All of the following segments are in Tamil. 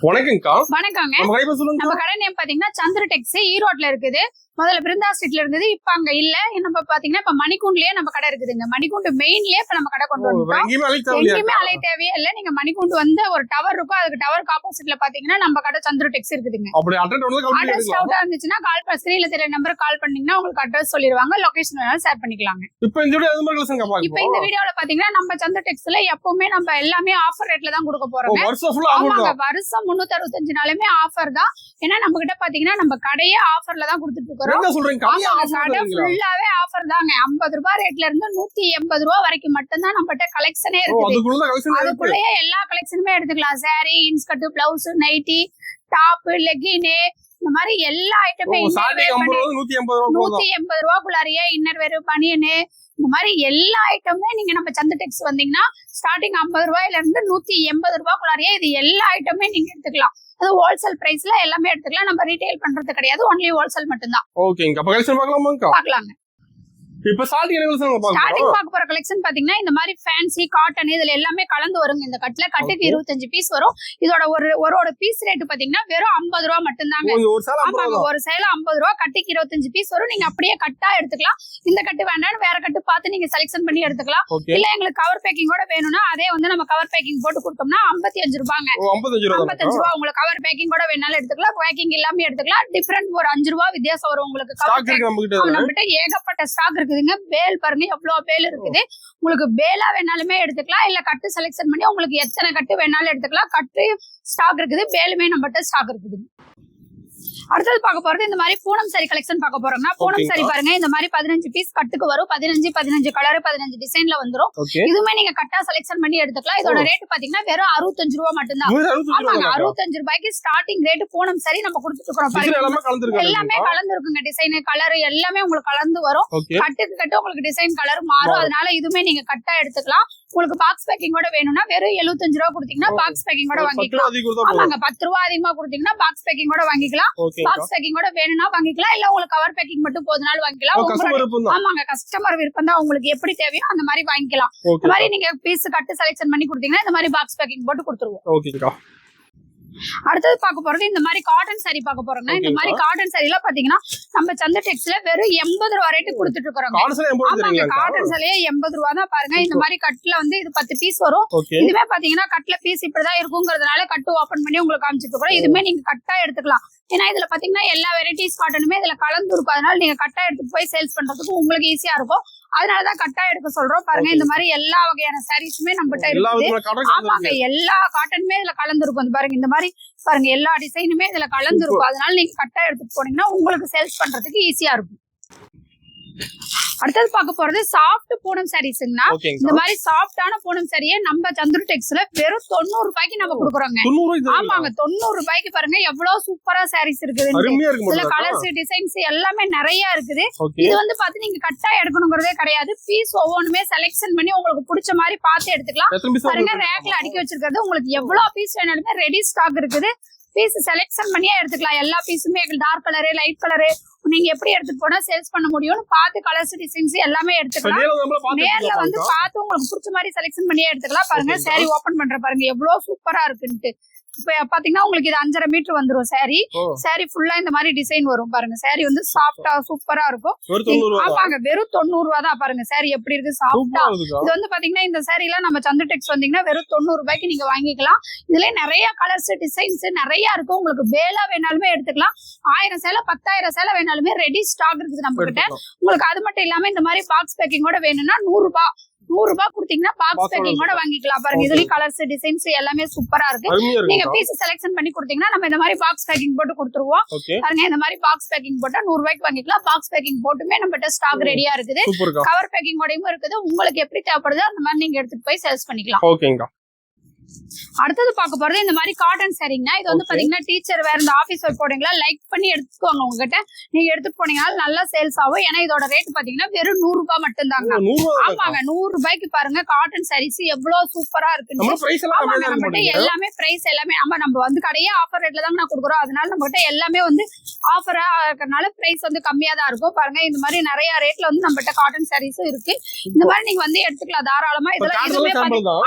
வணக்கம்க்கா. வணக்கங்க. நம்ம கடை நேம் பாத்தீங்கன்னா சந்திர டெக்ஸ் ஈரோட்ல இருக்குது. முதல்ல பிருந்தா ஸ்ட்ரீட்ல இருக்குது, இப்ப அங்க இல்ல. நம்ம பாத்தீங்கன்னா இப்ப மணிக்கூண்ட்லயே நம்ம கடை இருக்குதுங்க. மணிக்கூண்டு மெயின்லயே இப்ப நம்ம கடை கொண்டு வந்துட்டோம். எங்கேயுமே அலை தேவையே இல்ல. நீங்க மணிக்கூண்டு வந்து ஒரு டவர் இருக்கும், அதுக்கு டவருக்கு ஆப்போசிட்ல பாத்தீங்கன்னா நம்ம கடை சந்திர டெக்ஸ் இருக்குதுங்க. அட்ரஸ் டவுட்டா இருந்துச்சுன்னா கால் பண்ணி ஸ்கிரீன்ல தெரிய நம்பர் கால் பண்ணீங்கன்னா உங்களுக்கு அட்ரஸ் சொல்லிடுவாங்க, லொகேஷன் வேணாலும் ஷேர் பண்ணிக்கலாங்க. இப்ப இந்த வீடியோல பாத்தீங்கன்னா நம்ம சந்திர டெக்ஸ்ல எப்பவுமே நம்ம எல்லாமே ஆஃபர் ரேட்ல தான் கொடுக்க போறோம். ஆமாங்க, வருஷம் 365 நாளுமே ஆஃபர் தான். ஏன்னா நம்ம கிட்ட பாத்தீங்கன்னா நம்ம கடையே ஆஃபர்ல தான் கொடுத்துட்டு இருக்கோம். கடை ஃபுல்லாவே ஆஃபர் தாங்க. 50 ரூபாய் ரேட்ல இருந்து 180 ரூபாய் வரைக்கும் மட்டும்தான் நம்மகிட்ட கலெக்ஷனே இருக்குது. அதுக்குள்ளேயே எல்லா கலெக்ஷனுமே எடுத்துக்கலாம். Sari, inskirt, blouse, nighty, top, legging, இந்த மாதிரி எல்லா ஐட்டமே 180 ரூபாய்க்குள்ளாரியே இன்னர் வேறு, பனியனு, இந்த மாதிரி எல்லா ஐட்டமுமே நீங்க நம்ம சந்திர டெக்ஸ் வந்தீங்கன்னா ஸ்டார்டிங் 50 ரூபாயில இருந்து 180 ரூபாய்க்குள்ளாரியே இது எல்லா ஐட்டமே நீங்க எடுத்துக்கலாம். அது ஹோல்சேல் பிரைஸ்ல எல்லாமே எடுத்துக்கலாம். நம்ம ரீட்டைல் பண்றது கிடையாது, ஒன்லி ஹோல்சேல் மட்டும்தான். ஓகேங்க. அப்ப கலெக்ஷன் பார்க்கலாங்க. இப்ப ஸ்டார்டிங் பார்க்க போற கலெக்ஷன் பாத்தீங்கன்னா இந்த மாதிரி ஃபேன்சி காட்டன் இதுல எல்லாமே கலந்து வருங்க. இந்த கட்டுக்கு 25 பீஸ் வரும். இதோட ஒரு பீஸ் ரேட் பாத்தீங்கன்னா வெறும் 50 ரூபாய் மட்டும்தாங்க. ஒரு சேல 50 ரூபாய், கட்டுக்கு 25 பீஸ் வரும். நீங்க அப்படியே கட்டா எடுத்துக்கலாம். இந்த கட்டு வேண்டாம், வேற கட்டு பார்த்து நீங்க செலக்ஷன் பண்ணி எடுத்துக்கலாம். இல்ல எங்களுக்கு கவர் பேக்கிங்கோட வேணும்னா அதே வந்து நம்ம கவர் பேக்கிங் போட்டு கொடுத்தோம்னா 55 ரூபாங்க. 55 ரூபாய் உங்களுக்கு கவர் பேக்கிங் கூட வேணாலும் எடுத்துக்கலாம், பேக்கிங் எல்லாமே எடுத்துக்கலாம். டிஃபரெண்ட் ஒரு 5 ரூபாய் வித்தியாசம் வரும் உங்களுக்கு. கவர் பேக்கிங் நம்மகிட்ட ஏகப்பட்ட ஸ்டாக் இருக்கு. பேல் பாருங்க எவ்வளவு பேல் இருக்குது. உங்களுக்கு பேலா வேணாலுமே எடுத்துக்கலாம், இல்ல கட்டு செலக்ஷன் பண்ணி உங்களுக்கு எத்தனை கட்டு வேணாலும் எடுத்துக்கலாம். கட்டு ஸ்டாக் இருக்குது, பேலுமே நம்மகிட்ட ஸ்டாக் இருக்குது. அடுத்தது பார்க்க போறது இந்த மாதிரி பூனம் சாரி கலெக்ஷன் பார்க்க போறோம்னா, பூனம் சாரி பாருங்க இந்த மாதிரி 15 பீஸ் கட்டுக்கு வரும். 15 கலர் 15 டிசைன்ல வந்துரும். இதுவுமே நீங்க கட்டா செலக்ஷன் பண்ணி எடுத்துக்கலாம். இதோட ரேட் பாத்தீங்கன்னா வெறும் 65 ரூபாய் மட்டும்தான். ஆமாங்க, 65 ரூபாய்க்கு ஸ்டார்டிங் ரேட் பூனம் சாரி நம்ம கொடுத்துட்டு இருக்கோம். எல்லாமே கலந்து இருக்குங்க. டிசைன், கலர் எல்லாமே உங்களுக்கு கலந்து வரும். கட்டுக்கு கட்டு உங்களுக்கு டிசைன் கலர் மாறும். அதனால இதுவுமே நீங்க கட்டா எடுத்துக்கலாம். உங்களுக்கு பாக்ஸ் பேக்கிங் கூட வேணும்னா வெறும் 75 ரூபாய் கொடுத்தீங்கன்னா பாக்ஸ் பேக்கிங் கூட வாங்கிக்கலாம். ஆமாங்க, 10 ரூபாய் அதிகமா கொடுத்தீங்கன்னா பாக்ஸ் பேக்கிங் கூட வாங்கிக்கலாம். பாக்ஸ் பேக்கிங் கூட வேணும்னா வாங்கிக்கலாம், இல்ல உங்களுக்கு கவர் பேக்கிங் மட்டும் போதுனாலும் வாங்கிக்கலாம். ஆமாங்க, கஸ்டமர் விருப்பம் தான். உங்களுக்கு எப்படி தேவையோ அந்த மாதிரி வாங்கிக்கலாம். இந்த மாதிரி நீங்க பீஸ் கட்டு செலக்ஷன் பண்ணி கொடுத்தீங்கன்னா இந்த மாதிரி பாக்ஸ் பேக்கிங் போட்டு கொடுத்துருவோம். அடுத்தது பார்க்க போறது இந்த மாதிரி காட்டன் சாரி பார்க்க போறோம்னா, இந்த மாதிரி காட்டன் சாரி எல்லாம் பாத்தீங்கன்னா நம்ம சந்திர டெக்ஸ்ல வெறும் 80 ரூபாய் ரேட்டு கொடுத்துட்டு இருக்கோம். ஆமாங்க, காட்டன் சாரியே 80 ரூபாய் தான். பாருங்க இந்த மாதிரி கட்டுல வந்து இது 10 பீஸ் வரும். இதுவே பாத்தீங்கன்னா கட்டுல பீஸ் இப்படிதான் இருக்குங்கிறதுனால கட்டு ஓபன் பண்ணி உங்களுக்கு காமிச்சிட்டு இருக்கோம். இதுமே நீங்க கட்டா எடுத்துக்கலாம். ஏன்னா இதுல பாத்தீங்கன்னா எல்லா வெரைட்டிஸ் காட்டனுமே இதுல கலந்து இருக்கும். அதனால நீங்க கட்டா எடுத்துட்டு போய் சேல்ஸ் பண்றதுக்கு உங்களுக்கு ஈஸியா இருக்கும். அதனாலதான் கட்டா எடுக்க சொல்றோம். பாருங்க இந்த மாதிரி எல்லா வகையான சாரீஸுமே நம்மகிட்ட இருக்குது. ஆமாங்க, எல்லா காட்டனுமே இதுல கலந்து இருக்கும். பாருங்க இந்த மாதிரி பாருங்க எல்லா டிசைனுமே இதுல கலந்து இருக்கும். அதனால நீங்க கட்டா எடுத்துட்டு போனீங்கன்னா உங்களுக்கு சேல்ஸ் பண்றதுக்கு ஈஸியா இருக்கும். அடுத்தது பார்க்க போறது சாஃப்ட் பூனம் சாரீஸ்னா, இந்த மாதிரி சாஃப்டான பூனம் சாரியே நம்ம சந்திர டெக்ஸ்ல வெறும் 90 ரூபாய்க்கு நம்ம கொடுக்குறோங்க. ஆமாங்க, 90 ரூபாய்க்கு பாருங்க எவ்வளவு சூப்பரா சாரீஸ் இருக்குது. இதுல கலர்ஸ், டிசைன்ஸ் எல்லாமே நிறைய இருக்குது. இது வந்து பார்த்து நீங்க கட்டா எடுக்கணுங்கிறதே கிடையாது. பீஸ் ஒவ்வொன்றுமே செலக்ஷன் பண்ணி உங்களுக்கு பிடிச்ச மாதிரி பார்த்து எடுத்துக்கலாம். பாருங்க ரேக்ல அடுக்கி வச்சிருக்கிறது உங்களுக்கு எவ்வளவு பீஸ் வேணாலுமே ரெடி ஸ்டாக் இருக்குது. பீஸ் செலக்ஷன் பண்ணியே எடுத்துக்கலாம். எல்லா பீஸுமே டார்க் கலரு, லைட் கலரு, நீங்க எப்படி எடுத்துட்டு போனா சேல்ஸ் பண்ண முடியும்னு பார்த்து கலர்ஸ், டிசைன்ஸ் எல்லாமே எடுத்துக்கலாம். நேர்ல வந்து பார்த்து உங்களுக்கு பிடிச்ச மாதிரி செலக்ஷன் பண்ணியே எடுத்துக்கலாம். பாருங்க சாரி ஓபன் பண்ற பாருங்க எவ்வளவு சூப்பரா இருக்குன்ட்டு. இப்ப பாத்தீங்கன்னா உங்களுக்கு இது 5.5 மீட்டர் வந்துரும். சாரி ஃபுல்லா இந்த மாதிரி டிசைன் வரும். பாருங்க சாரி வந்து சாஃப்டா சூப்பரா இருக்கும். ஆமாங்க, வெறும் 90 ரூபாய் தான். பாருங்க சாரி எப்படி இருக்கு, சாஃப்டா. இது வந்து பாத்தீங்கன்னா இந்த சாரி எல்லாம் நம்ம சந்திர டெக்ஸ் வந்தீங்கன்னா வெறும் 90 ரூபாய்க்கு நீங்க வாங்கிக்கலாம். இதுல நிறைய கலர்ஸ், டிசைன்ஸ் நிறைய இருக்கும். உங்களுக்கு வேலா வேணாலுமே எடுத்துக்கலாம். 1000 சேலை 10,000 சேலை வேணாலுமே ரெடி ஸ்டாக் இருக்குது நம்ம கிட்ட. உங்களுக்கு அது மட்டும் இல்லாம இந்த மாதிரி பாக்ஸ் பேக்கிங்கோட வேணும்னா 100 ரூபாய் கொடுத்தீங்கன்னா பாக்ஸ் பேக்கிங் கூட வாங்கிக்கலாம். பாருங்க இதுலயும் கலர்ஸ், டிசைன்ஸ் எல்லாமே சூப்பரா இருக்கு. நீங்க பீஸ் செலக்ஷன் பண்ணி கொடுத்தீங்கன்னா நம்ம இந்த மாதிரி பாக்ஸ் பேக்கிங் போட்டு கொடுத்துருவோம். பாருங்க இந்த மாதிரி பாக்ஸ் பேக்கிங் போட்டா 100 ரூபாய்க்கு வாங்கிக்கலாம். பாக்ஸ் பேக்கிங் போட்டுமே நம்ம ஸ்டாக் ரெடியா இருக்குது. கவர் பேக்கிங் ஓடையும் இருக்குது. உங்களுக்கு எப்படி தேவைப்படுதோ அந்த மாதிரி நீங்க எடுத்துட்டு போய் சேல்ஸ் பண்ணிக்கலாம். அடுத்தது பார்க்க போறது இந்த மாதிரி காட்டன் சாரிங்கன்னா, இது வந்து பாத்தீங்கன்னா டீச்சர் வேற இந்த ஆபீஸ் ஒர்க் போடுறீங்களா, லைக் பண்ணி எடுத்துக்கோங்க. உங்ககிட்ட நீங்க எடுத்துட்டு போனீங்கன்னா நல்லா சேல்ஸ் ஆகும். ஏன்னா இதோட ரேட் பாத்தீங்கன்னா வெறும் 100 ரூபாய் மட்டும் தாங்க. ஆமாங்க, 100 ரூபாய்க்கு பாருங்க காட்டன் சாரீஸ் எவ்வளவு சூப்பரா இருக்கு. எல்லாமே பிரைஸ் எல்லாமே நம்ம வந்து கடையே ஆஃபர் ரேட்ல தான் நான் கொடுக்குறோம். அதனால நம்ம கிட்ட எல்லாமே வந்து ஆஃபரா இருக்கறனால பிரைஸ் வந்து கம்மியா தான் இருக்கும். பாருங்க இந்த மாதிரி நிறைய ரேட்ல வந்து நம்ம கிட்ட காட்டன் சாரீஸும் இருக்கு. இந்த மாதிரி நீங்க வந்து எடுத்துக்கலாம் தாராளமா. இதெல்லாம் இதுவுமே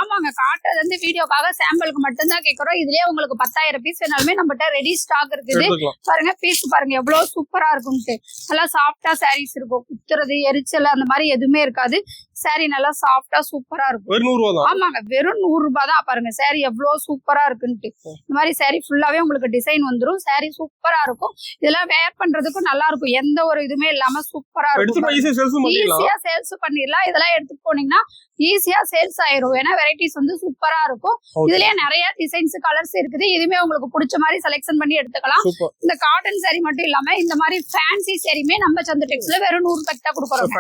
ஆமாங்க, காட்டுறது வந்து வீடியோ வீடியோக்காக சாம்பிளுக்கு மட்டும் தான் கேக்குறோம். இதுலயே உங்களுக்கு 10,000 பீஸ் வேணாலுமே நம்மகிட்ட ரெடி ஸ்டாக் இருக்குது. பாருங்க பீஸ் பாருங்க எவ்வளவு சூப்பரா இருக்கும்ட்டு. நல்லா சாஃப்டா சாரீஸ் இருக்கும். குத்துறது எரிச்சல் அந்த மாதிரி எதுவுமே இருக்காது. சாரி நல்லா சாஃப்டா சூப்பரா இருக்கும். ஆமாங்க வெறும் 100 ரூபாய் தான். பாருங்க சாரி எவ்வளவு சூப்பரா இருக்குன்ட்டு. இந்த மாதிரி சாரி ஃபுல்லாவே உங்களுக்கு டிசைன் வந்துரும். சாரி சூப்பரா இருக்கும். இதெல்லாம் வேர் பண்றதுக்கும் நல்லா இருக்கும். எந்த ஒரு இதுமே இல்லாம சூப்பரா இருக்கும். ஈஸியா சேல்ஸ் பண்ணிடலாம். இதெல்லாம் எடுத்துட்டு போனீங்கன்னா ஈஸியா சேல்ஸ் ஆயிரும். ஏன்னா வெரைட்டிஸ் வந்து சூப்பரா இருக்கும். இதுலயே நிறைய டிசைன்ஸ் கலர்ஸ் இருக்குது. இதுமே உங்களுக்கு பிடிச்ச மாதிரி செலக்ஷன் பண்ணி எடுத்துக்கலாம். இந்த காட்டன் சாரி மட்டும் இல்லாம இந்த மாதிரி ஃபேன்சி சாரியுமே நம்ம சந்து டெக்ஸ்ல வெறும் 100 ரூபாய்க்கு தான் கொடுக்குறோம்.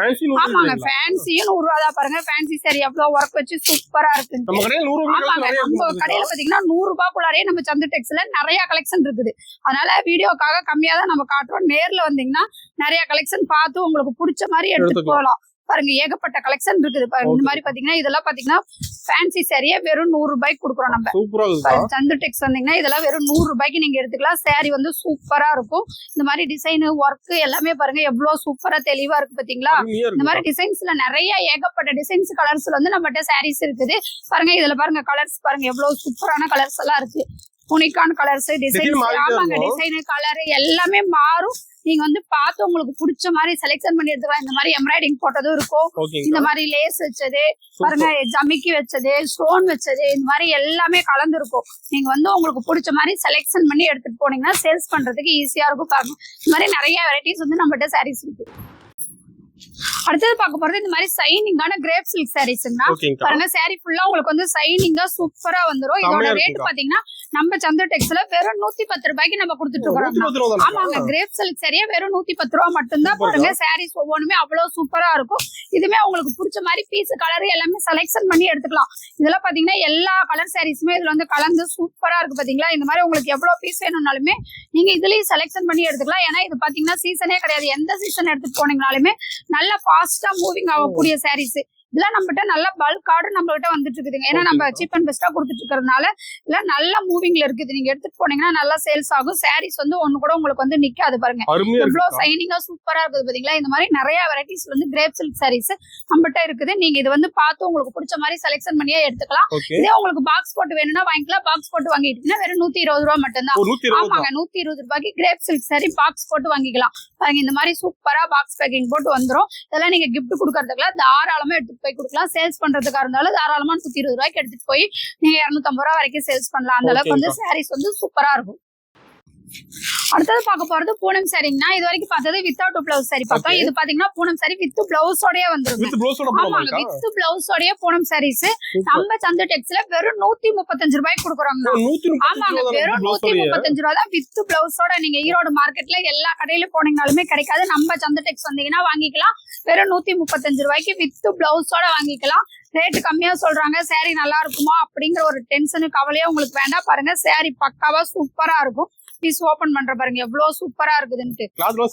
ஆமாங்க ஃபேன்சியும் 100 ரூபா தான். பாருங்க ஃபேன்சி சாரி எவ்வளவு ஒர்க் வச்சு சூப்பரா இருக்கு. நம்ம கடையில பாத்தீங்கன்னா 100 ரூபாய்க்குள்ளாரே நம்ம சந்து டெக்ஸ்ல நிறைய கலெக்ஷன் இருக்குது. அதனால வீடியோக்காக கம்மியா தான் நம்ம காட்டுறோம். நேர்ல வந்தீங்கன்னா நிறைய கலெக்ஷன் பார்த்து உங்களுக்கு பிடிச்ச மாதிரி எடுத்துட்டு போகலாம். பாருங்க ஏகப்பட்ட கலெக்ஷன் இருக்குது. இந்த மாதிரி பாத்தீங்கன்னா இதெல்லாம் பாத்தீங்கன்னா ஃபேன்சி சாரியே வெறும் 100 ரூபாய்க்கு கொடுக்குறோம். நம்ம சந்து டெக்ஸ் வந்தீங்கன்னா இதெல்லாம் வெறும் 100 ரூபாய்க்கு நீங்க எடுத்துக்கலாம். சாரி வந்து சூப்பரா இருக்கும். இந்த மாதிரி டிசைன் ஒர்க் எல்லாமே பாருங்க எவ்வளவு சூப்பரா தெளிவா இருக்கு பாத்தீங்களா. இந்த மாதிரி டிசைன்ஸ்ல நிறைய ஏகப்பட்ட டிசைன்ஸ் கலர்ஸ்ல வந்து நம்மகிட்ட சாரீஸ் இருக்குது. பாருங்க இதுல பாருங்க கலர்ஸ் பாருங்க எவ்வளவு சூப்பரான கலர்ஸ் எல்லாம் இருக்கு. யூனிக்கான கலர்ஸ் டிசைன். ஆமாங்க டிசைன் கலர் எல்லாமே மாறும். நீங்க வந்து பார்த்து உங்களுக்கு பிடிச்ச மாதிரி செலக்ஷன் பண்ணி எடுத்துக்கலாம். இந்த மாதிரி எம்ப்ராய்டிங் போட்டதும் இருக்கும். இந்த மாதிரி லேஸ் வச்சது பாருங்க ஜமிக்கி வச்சது ஸ்டோன் வச்சது இந்த மாதிரி எல்லாமே கலந்து இருக்கும். நீங்க வந்து உங்களுக்கு பிடிச்ச மாதிரி செலக்ஷன் பண்ணி எடுத்துட்டு போனீங்கன்னா சேல்ஸ் பண்றதுக்கு ஈஸியா இருக்கும். பாருங்க இந்த மாதிரி நிறைய வெரைட்டிஸ் வந்து நம்மகிட்ட சாரீஸ் இருக்கு. அடுத்தது பார்க்க போறது இந்த மாதிரி சைனிங்கான கிரேப் சில்க் சாரீஸ்னா பாருங்க சாரி ஃபுல்லா உங்களுக்கு வந்து சைனிங்கா சூப்பரா வந்துரும். இதோட ரேட் பாத்தீங்கன்னா நம்ம சந்து டெக்ஸ்ல வெறும் 110 ரூபாய்க்கு நம்ம கொடுத்துட்டு இருக்கோம். ஆமாங்க கிரேப் சில்க் சாரியே வெறும் 110 ரூபாய் மட்டும்தான். பாருங்க சாரீஸ் ஒவ்வொன்றுமே அவ்வளவு சூப்பரா இருக்கும். இதுமே உங்களுக்கு பிடிச்ச மாதிரி பீஸ் கலர் எல்லாமே செலக்ஷன் பண்ணி எடுத்துக்கலாம். இதெல்லாம் பாத்தீங்கன்னா எல்லா கலர் சாரீஸுமே இதுல வந்து கலந்து சூப்பரா இருக்கு பாத்தீங்களா. இந்த மாதிரி உங்களுக்கு எவ்வளவு பீஸ் வேணும்னாலுமே நீங்க இதுலயும் செலக்ஷன் பண்ணி எடுத்துக்கலாம். ஏன்னா இது பாத்தீங்கன்னா சீசனே கிடையாது. எந்த சீசன் எடுத்துட்டு போனீங்கனாலுமே நல்ல ஃபாஸ்டா மூவிங் ஆகக்கூடிய சாரீஸ். இதெல்லாம் நம்மகிட்ட நல்ல பல்க் ஆர்டர் நம்மகிட்ட வந்துட்டு இருக்குதுங்க. ஏன்னா நம்ம சீப் அண்ட் பெஸ்டா கொடுத்துட்டு இருக்கிறதுனால இதெல்லாம் நல்ல மூவிங்ல இருக்குது. நீங்க எடுத்துட்டு போனீங்கன்னா நல்லா சேல்ஸ் ஆகும். சாரீஸ் வந்து ஒண்ணு கூட உங்களுக்கு வந்து நிக்காது. பாருங்க எவ்வளவு சைனிங்கா சூப்பரா இருக்குது பாத்தீங்களா. இந்த மாதிரி நிறைய வெரைட்டிஸ் வந்து கிரேப் சில்க் சாரீஸ் நம்மகிட்ட இருக்குது. நீங்க இது வந்து பார்த்து உங்களுக்கு பிடிச்ச மாதிரி செலக்ஷன் பண்ணியே எடுத்துக்கலாம். இதே உங்களுக்கு பாக்ஸ் போட்டு வேணும்னா வாங்கிக்கலாம். பாக்ஸ் போட்டு வாங்கிட்டீங்கன்னா வெறும் 120 ரூபாய் மட்டும்தான். ஆமாங்க 120 ரூபாய்க்கு கிரேப் சில்க் சாரி பாக்ஸ் போட்டு வாங்கிக்கலாம். பாருங்க இந்த மாதிரி சூப்பரா பாக்ஸ் பேக்கிங் போட்டு வந்துரும். இதெல்லாம் நீங்க கிஃப்ட் கொடுக்கறதுக்குலாம் தாராளமா எடுத்துட்டு போய் கொடுக்கலாம். சேல்ஸ் பண்றதுக்கா இருந்தாலும் தாராளமா 120 ரூபாய்க்கு எடுத்துட்டு போய் நீங்க 250 ரூபாய் வரைக்கும் சேல்ஸ் பண்ணலாம். அந்த அளவுக்கு வந்து சாரீஸ் வந்து சூப்பரா இருக்கும். அடுத்தது பார்க்க போறது பூனம் சாரிங்கன்னா இது வரைக்கும் பார்த்தது வித்தவுட் பிளவுஸ் சாரி பார்த்தோம். இது பாத்தீங்கன்னா பூனம் சாரி வித் பிளவுஸோடய வந்துரும். ஆமாங்க வித் பிளவுஸோடய பூனம் சாரீஸ் நம்ம சந்து டெக்ஸ்ல வெறும் 135 ரூபாய்க்கு கொடுக்குறோங்க. ஆமாங்க வெறும் 135 ரூபாய் தான் வித் பிளவுஸோட. நீங்க ஈரோடு மார்க்கெட்ல எல்லா கடையில போனீங்கனாலுமே கிடைக்காது. நம்ம சந்து டெக்ஸ் வந்தீங்கன்னா வாங்கிக்கலாம். வெறும் 135 ரூபாய்க்கு வித் பிளவுஸோட வாங்கிக்கலாம். ரேட்டு கம்மியா சொல்றாங்க சாரி நல்லா இருக்குமா அப்படிங்கிற ஒரு டென்ஷனு கவலையா உங்களுக்கு வேண்டாம். பாருங்க சாரி பக்காவா சூப்பரா இருக்கும். பீஸ் ஓபன் பண்ற பாருங்க எவ்வளவு சூப்பரா இருக்குதுன்ட்டு.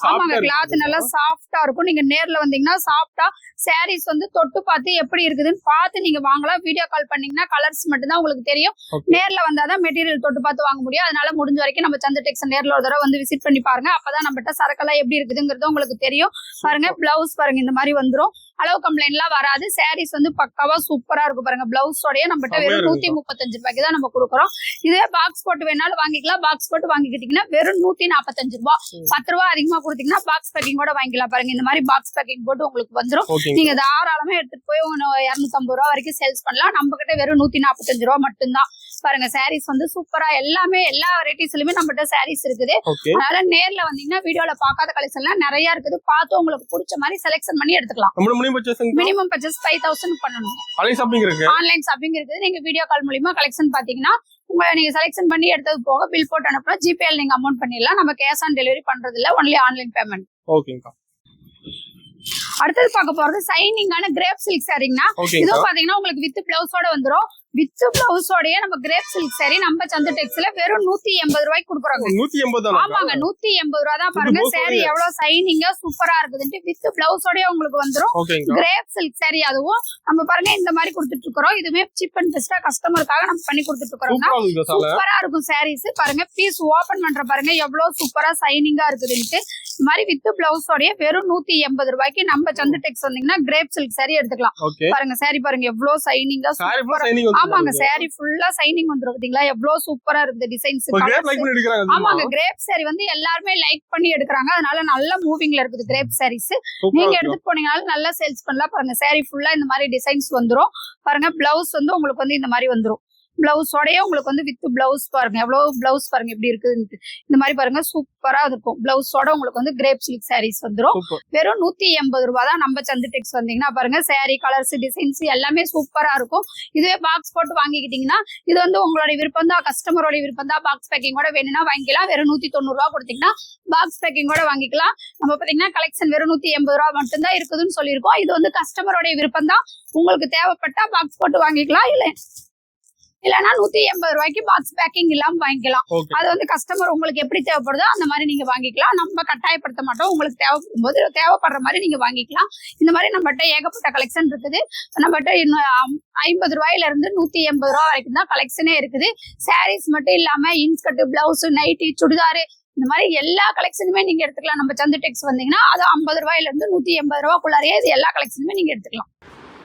ஆமாங்க கிளாத் நல்லா சாஃப்டா இருக்கும். நீங்க நேர்ல வந்தீங்கன்னா சாஃப்டா சாரீஸ் வந்து தொட்டு பார்த்து எப்படி இருக்குதுன்னு பார்த்து நீங்க வாங்கலாம். வீடியோ கால் பண்ணீங்கன்னா கலர்ஸ் மட்டும் தான் உங்களுக்கு தெரியும். நேர்ல வந்தாதான் மெட்டீரியல் தொட்டு பார்த்து வாங்க முடியும். அதனால முடிஞ்ச வரைக்கும் நம்ம சந்து டெக்ஸ் நேர்ல ஒரு தடவை வந்து விசிட் பண்ணி பாருங்க. அப்பதான் நம்மகிட்ட சரக்கெல்லாம் எப்படி இருக்குதுங்கிறது உங்களுக்கு தெரியும். பாருங்க பிளவுஸ் பாருங்க இந்த மாதிரி வந்துரும். அளவு கம்ப்ளைண்ட் எல்லாம் வராது. சாரீஸ் வந்து பக்காவா சூப்பரா இருக்கும். பாருங்க பிளவுஸோடய நம்மகிட்ட வெறும் 135 ரூபாய்க்கு தான் நம்ம கொடுக்குறோம். இதே பாக்ஸ் போட்டு வேணாலும் வாங்கிக்கலாம். பாக்ஸ் போட்டு வாங்கிக்கிட்டீங்கன்னா வெறும் 145 ரூபாய். 10 ரூபாய் அதிகமா கொடுத்தீங்கன்னா பாக்ஸ் பேக்கிங் கூட வாங்கிக்கலாம். பாருங்க இந்த மாதிரி பாக்ஸ் பேக்கிங் போட்டு உங்களுக்கு வந்துரும். நீங்க தாராளமா எடுத்துட்டு போய் 250 ரூபாய் வரைக்கும் சேல்ஸ் பண்ணலாம். நம்ம கிட்ட வெறும் 145 ரூபாய் மட்டும்தான். பாருங்க சாரீஸ் வந்து சூப்பரா எல்லாமே எல்லா வெரைட்டிஸ்லயுமே நம்மகிட்ட சாரீஸ் இருக்குது. அதனால நேர்ல வந்தீங்கன்னா வீடியோல பாக்காத கலெக்ஷன்லாம் நிறைய இருக்குது. பார்த்து உங்களுக்கு பிடிச்ச மாதிரி செலக்ஷன் பண்ணி எடுத்துக்கலாம். மினிமம் பர்ச்சேஸ் 5000 பண்ணணும். ஆன்லைன் ஷாப்பிங் இருக்குது. நீங்க வீடியோ கால் மூலமா கலெக்ஷன் பாத்தீங்கன்னா நீங்க செலக்ஷன் பண்ணி எடுத்தது போக பில் போட்டு அனுப்புனா ஜிபேல நீங்க அமௌண்ட் பண்ணிடலாம். நம்ம கேஷ் ஆன் டெலிவரி பண்றது இல்ல, ஒன்லி ஆன்லைன் பேமெண்ட். அடுத்தது பார்க்க போறது சைனிங்கான கிரேப் சில்க் சாரிங்கன்னா இது பாத்தீங்கன்னா உங்களுக்கு வித் பிளவுஸோட வந்துரும். வித் பிளவுஸோடய நம்ம கிரேப் சில்க் சாரி நம்ம சந்து டெக்ஸ்ல வெறும் 180 ரூபாய்க்கு கொடுக்குறாங்க. ஆமாங்க 180 ரூபாய் தான். பாருங்க சாரி எவ்வளவு சைனிங்கா சூப்பரா இருக்குதுன்ட்டு வித் பிளவுஸோடய உங்களுக்கு வந்துரும். கிரேப் சில்க் சாரி அதுவும் நம்ம பாருங்க இந்த மாதிரி கொடுத்துட்டு இருக்கிறோம். இதுமே சீப் அண்ட் பெஸ்டா கஸ்டமருக்காக நம்ம பண்ணி கொடுத்துட்டு இருக்கிறோம். சூப்பரா இருக்கும் சாரீஸ். பாருங்க பீஸ் ஓபன் பண்ற பாருங்க எவ்வளவு சூப்பரா சைனிங்கா இருக்குதுன்ட்டு. இந்த மாதிரி வித் பிளவுஸோடய வெறும் 180 ரூபாய்க்கு நம்ம சந்து டெக்ஸ் வந்தீங்கன்னா கிரேப் சில்க் saree எடுத்துக்கலாம். பாருங்க saree பாருங்க எவ்வளவு சைனிங்கா. ஆமாங்க saree ஃபுல்லா சைனிங் வந்துரும் பாத்தீங்களா, எவ்வளவு சூப்பரா இருக்குது டிசைன்ஸ். ஆமாங்க கிரேப் saree வந்து எல்லாருமே லைக் பண்ணி எடுக்கிறாங்க, அதனால நல்ல மூவிங்ல இருக்குது கிரேப் sarees. நீங்க எடுத்துட்டு போனீங்கனாலும் நல்லா சேல்ஸ் பண்ணலாம். பாருங்க saree ஃபுல்லா இந்த மாதிரி டிசைன்ஸ் வந்துரும். பாருங்க பிளவுஸ் வந்து உங்களுக்கு வந்து இந்த மாதிரி வந்துரும். பிளவுஸோடய உங்களுக்கு வந்து வித் பிளவுஸ் பாருங்க எவ்வளவு பிளவுஸ் பாருங்க எப்படி இருக்குன்னு. இந்த மாதிரி பாருங்க சூப்பரா இருக்கும். பிளவுஸோட உங்களுக்கு வந்து கிரேப் சில்க் சாரீஸ் வந்துரும். வெறும் 180 ரூபாய் தான் நம்ம சந்து டெக்ஸ் வந்தீங்கன்னா. பாருங்க saree கலர்ஸ் டிசைன்ஸ் எல்லாமே சூப்பரா இருக்கும். இதுவே பாக்ஸ் போட்டு வாங்கிக்கிட்டீங்கன்னா இது வந்து உங்களுடைய விருப்பம் தான், கஸ்டமரோட விருப்பம் தான். பாக்ஸ் பேக்கிங்கோட வேணும்னா வாங்கிக்கலாம். வெறும் 190 ரூபாய் கொடுத்தீங்கன்னா பாக்ஸ் பேக்கிங்கோட வாங்கிக்கலாம். நம்ம பாத்தீங்கன்னா கலெக்ஷன் வெறும் 180 ரூபாய் மட்டும்தான் இருக்குதுன்னு சொல்லியிருக்கோம். இது வந்து கஸ்டமரோட விருப்பம் தான். உங்களுக்கு தேவைப்பட்டா பாக்ஸ் போட்டு வாங்கிக்கலாம், இல்லைன்னா 180 ரூபாய்க்கு பாக்ஸ் பேக்கிங் இல்லாம வாங்கிக்கலாம். அது வந்து கஸ்டமர் உங்களுக்கு எப்படி தேவைப்படுதோ அந்த மாதிரி நீங்க வாங்கிக்கலாம். நம்ம கட்டாயப்படுத்த மாட்டோம். உங்களுக்கு தேவைப்படும் போது தேவைப்படுற மாதிரி நீங்க வாங்கிக்கலாம். இந்த மாதிரி நம்மகிட்ட ஏகப்பட்ட கலெக்ஷன் இருக்குது. நம்மகிட்ட 50 ரூபாயில இருந்து 180 ரூபாய் வரைக்கும் தான் கலெக்ஷனே இருக்குது. சாரீஸ் மட்டும் இல்லாம இன்ஸ்கர்ட், பிளவுஸ், நைட்டி, சுடிதாரு இந்த மாதிரி எல்லா கலெக்ஷனுமே நீங்க எடுத்துக்கலாம். நம்ம சந்து டெக்ஸ் வந்தீங்கன்னா அது 50 ரூபாயில இருந்து 180 ரூபாய்க்குள்ளாரையே இது எல்லா கலெக்ஷனுமே நீங்க எடுத்துக்கலாம்.